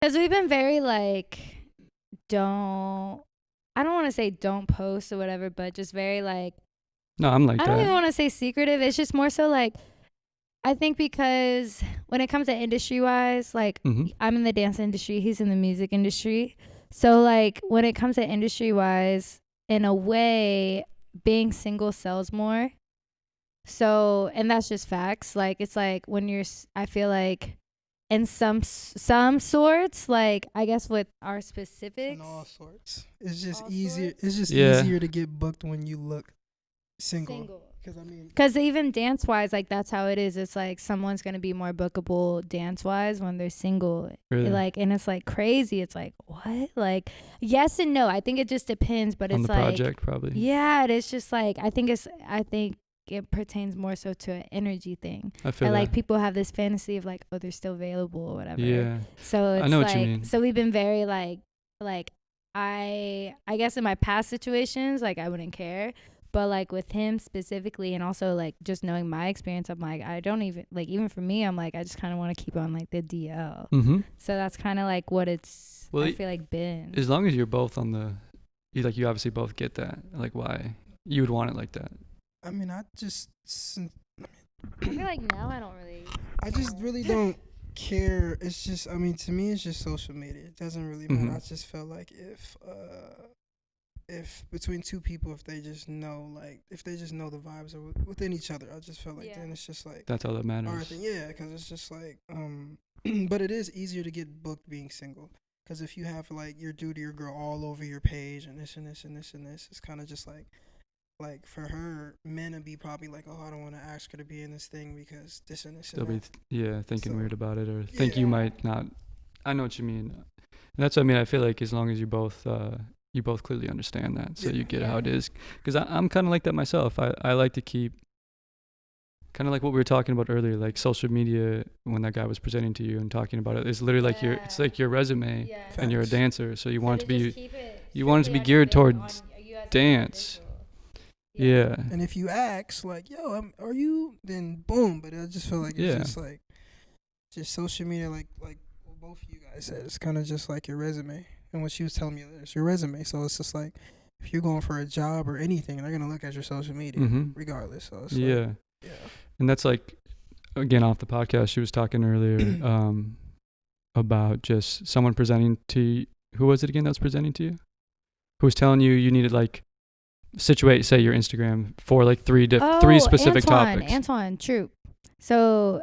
Because we've been very like, don't, I don't want to say don't post or whatever, but just very like, No, I'm like I don't even that. want to say secretive. It's just more so like, I think because when it comes to industry wise, like Mm-hmm. I'm in the dance industry, he's in the music industry. So like when it comes to industry wise, in a way, being single sells more. So, and that's just facts. Like it's like when I feel like in some sorts, like I guess with our In specifics, all sorts. It's just all easier. sorts, It's just Yeah. easier to get booked when you look single. single. Because I mean, Because even dance wise, like that's how it is. It's like someone's gonna be more bookable dance wise when they're single. Really. Like, and it's like crazy. It's like what? Like yes and no. I think it just depends. But On it's the like project, probably. yeah, it is just like I think it pertains more so to an energy thing. I feel And like that. people have this fantasy of like, oh, they're still available or whatever. Yeah. So it's I know what you like mean. so we've been very like I guess in my past situations, like I wouldn't care. But like with him specifically and also like just knowing my experience, I'm like I don't even like even for me, I'm like I just kinda wanna keep on like the DL. Mm-hmm. So that's kinda like what it's Well, I feel like been. As long as you're both on the, you obviously both get that. Like why you would want it like that. I mean, I I feel like now I don't really just really don't care. It's just, I mean, to me, it's just social media. It doesn't really matter. Mhm. I just felt like if between two people, if they just know, like, if they just know the vibes are within each other, I just felt like then it's just like That's all that our matters. thing. Yeah, because it's just like, but it is easier to get booked being single. Because if you have like your dude or your girl all over your page and this and this and this and this, it's kind of just like for her, men would be probably like, oh, I don't want to ask her to be in this thing because this and this They'll and be that. thinking So, weird about it or think you yeah. might not. I know what you mean. And that's what I mean. I feel like as long as you both clearly understand that, so Yeah. you get how it Yeah. is. Because I'm kind of like that myself. I like to keep kind of like what we were talking about earlier, like social media when that guy was presenting to you and talking about it. It's literally like it's like your resume, and you're a Facts. dancer, so you want it to be you want it to be geared towards dance. Yeah. And if you ask, like, yo, are you? Then boom. But I just feel like it's Yeah. just like, just social media, like what both of you guys said. It's kind of just like your resume. And what she was telling me, it's your resume. So it's just like, if you're going for a job or anything, they're gonna look at your social media Mhm. regardless. So it's Yeah. like, yeah. And that's like, again, off the podcast, she was talking earlier about just someone presenting to you. Who was it again that was presenting to you? Who was telling you you needed like situate, say, your Instagram for like three specific topics. Antoine, true. So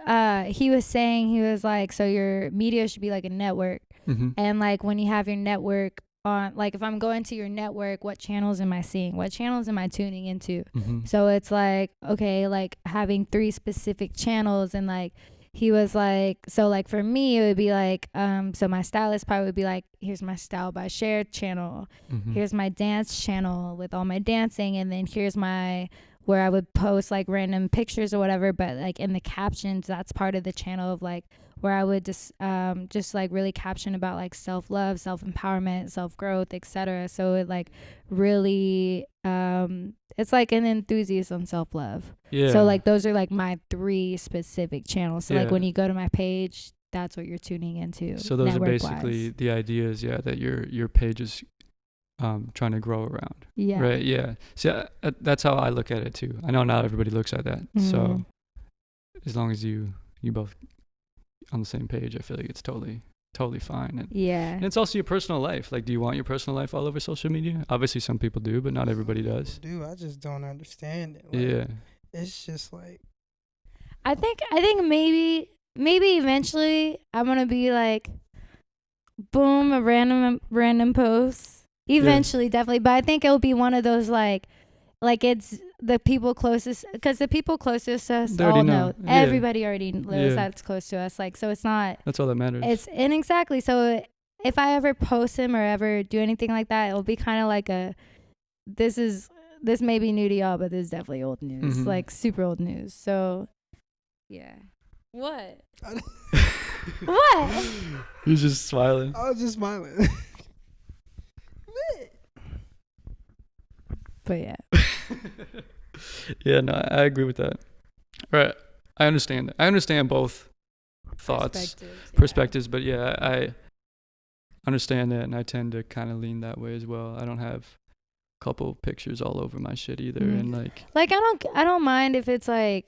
he was saying, he was like, so your media should be like a network. Mm-hmm. And like when you have your network on, like if I'm going to your network, what channels am I seeing? What channels am I tuning into? Mm-hmm. So it's like, okay, like having 3 specific channels. And like he was like, so like for me, it would be like, so my stylist part would be like, here's my Style by Cher channel. Mm-hmm. Here's my dance channel with all my dancing. And then here's my, where I would post like random pictures or whatever. But like in the captions, that's part of the channel of like, where I would just like really caption about like self-love, self-empowerment, self-growth, etc. So it like really it's like an enthusiast on self-love. Yeah. So like those are like my 3 specific channels. So like Yeah. when you go to my page, that's what you're tuning into. So those are network-wise. basically the ideas, yeah, that your page is trying to grow around. Yeah. Right. Yeah. See, that's how I look at it too. I know not everybody looks at that. So Mhm. as long as you both on the same page, I feel like it's totally fine. And Yeah. it's also your personal life. Like, do you want your personal life all over social media? Obviously, some people do, but not everybody does. Dude, I just don't understand it. Like, Yeah. It's just like, I think maybe eventually I'm gonna be like, boom, a random post. Eventually, definitely, but I think it'll be one of those like it's the people closest, because the people closest to us They already all know. know. Yeah. Everybody already knows Yeah. that's close to us. Like, so it's not. That's all that matters. It's and exactly. So if I ever post him or ever do anything like that, it'll be kind of like this may be new to y'all, but this is definitely old news, Mhm. like super old news. So, yeah. What? What? He's just smiling. I was just smiling. But yeah. Yeah, no, I agree with that. Right. I understand that. I understand both thoughts, Perspectives, yeah. perspectives, but yeah, understand that, and I tend to kind of lean that way as well. I don't have a couple pictures all over my shit either, and like I don't mind if it's like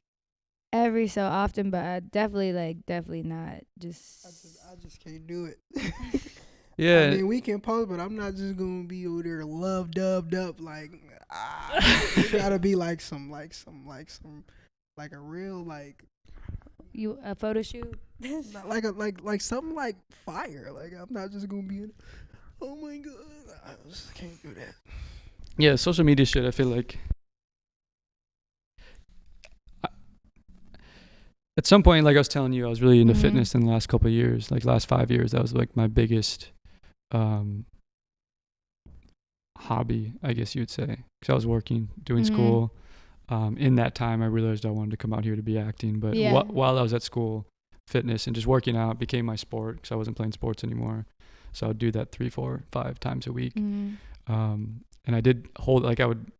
every so often, but I definitely not just. I just can't do it. yeah. I mean, we can post, but I'm not just gonna be over there love dubbed up like. It gotta be like a real like. You a photo shoot? like something like fire. Like I'm not just gonna be. Oh my god, I just can't do that. Yeah, social media shit. I feel like at some point, like I was telling you, I was really into fitness in the last couple of years. Like last 5 years, that was like my biggest hobby, I guess you would say, because I was working, doing school. In that time, I realized I wanted to come out here to be acting. But while I was at school, fitness and just working out became my sport because I wasn't playing sports anymore. So I'd do that 3, 4, 5 times a week. And I did hold, like I would,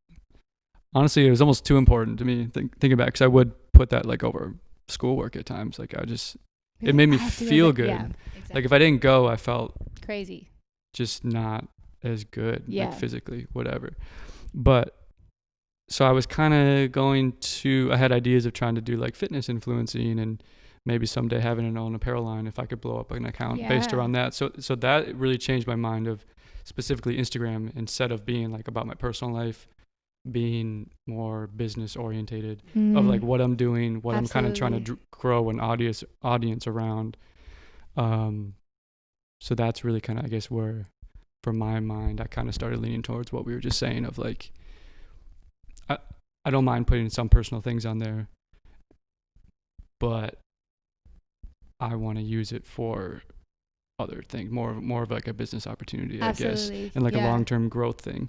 honestly, it was almost too important to me thinking back, because I would put that like over schoolwork at times. Like I just, it made me feel good. Yeah, exactly. Like if I didn't go, I felt crazy, just not as good, like physically, whatever. But so I was kind of I had ideas of trying to do like fitness influencing and maybe someday having an own apparel line if I could blow up an account based around that. So that really changed my mind of specifically Instagram, instead of being like about my personal life, being more business orientated of like what I'm doing, what I'm kind of trying to grow an audience around. So that's really kind of, I guess, where for my mind I kind of started leaning towards what we were just saying of like I don't mind putting some personal things on there, but I want to use it for other things, more of like a business opportunity, I guess, and like a long-term growth thing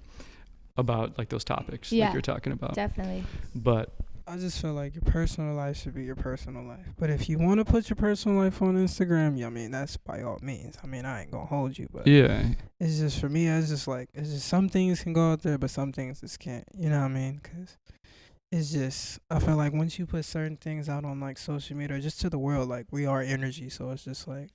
about like those topics like you're talking about. Definitely. But I just feel like your personal life should be your personal life. But if you want to put your personal life on Instagram, I mean, that's by all means. I mean, I ain't gonna hold you, but it's just, for me, it's just some things can go out there, but some things just can't. You know what I mean? Because it's just, I feel like once you put certain things out on like social media or just to the world, like we are energy, so it's just like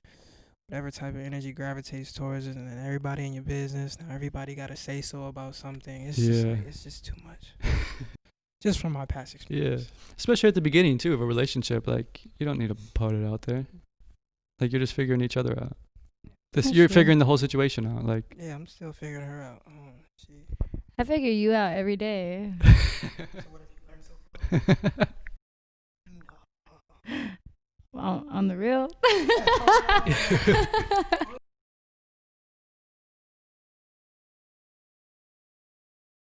whatever type of energy gravitates towards it, and then everybody in your business, now everybody got to say so about something. It's just like, it's just too much. Just from my past experience. Yeah, especially at the beginning too of a relationship, like you don't need to put it out there. Like you're just figuring each other out. You're figuring the whole situation out. Like I'm still figuring her out. Oh, gee. I figure you out every day. So what have you learned so far? Well, on the real.